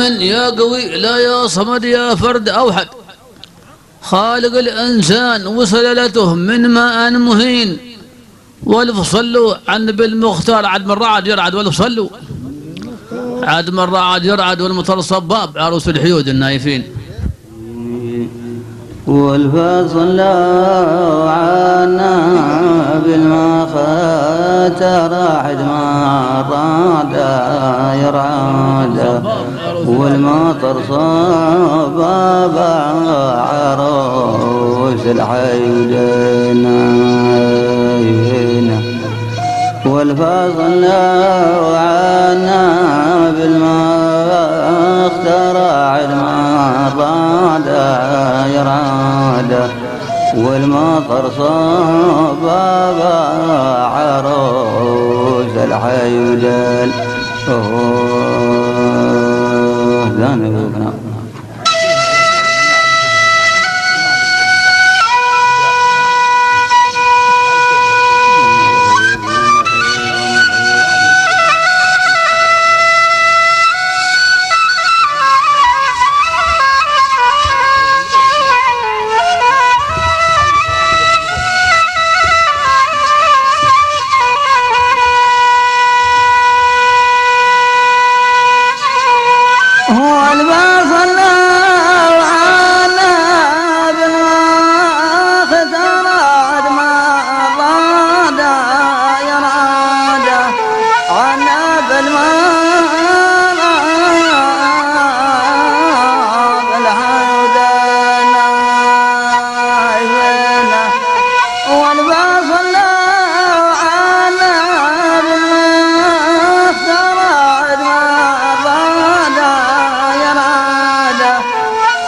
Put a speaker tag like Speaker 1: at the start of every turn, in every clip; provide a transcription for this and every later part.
Speaker 1: من يا قوي لا يا صمد يا فرد أوحد خالق الإنسان وسلالته من ماء مهين والف صلوا عن بالمختار عد من رعد يرعد والف صلوا عد من رعد يرعد والمطر صباب عروس الحيود النايفين
Speaker 2: والفصل عنا بالمختار عد من رعد يرعد والمطر صباب عروس الحيود والفصل عنا بالمختار عد من رعد يرعد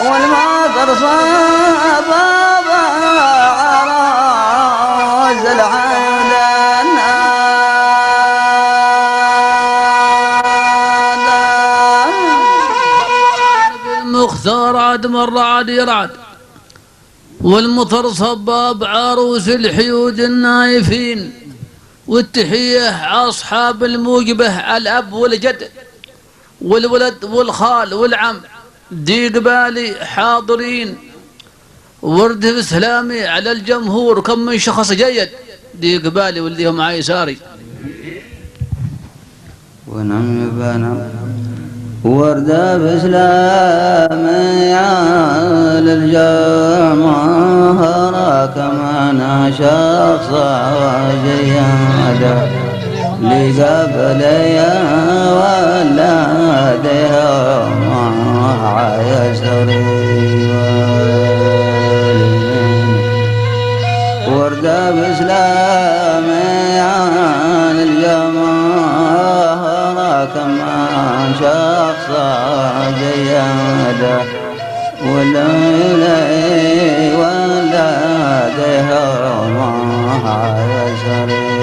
Speaker 2: والمطر صباب عروس الحيودان
Speaker 1: عد من رعد يرعد والمطر صباب عروس الحيود النايفين والتحية أصحاب الموجبة الأب والجد والولد والخال والعم دي قبالي حاضرين ورد إسلامي على الجمهور كم من شخص جيد دي قبالي واللي هم عيساري
Speaker 2: ونم بنا وردة بإسلامي على الجمهور كمان شخص جيادة لقبلي ولادهم عيسري وردة بإسلامي على الجمهور كمان شخص زيادة والليل ولادهم عيسري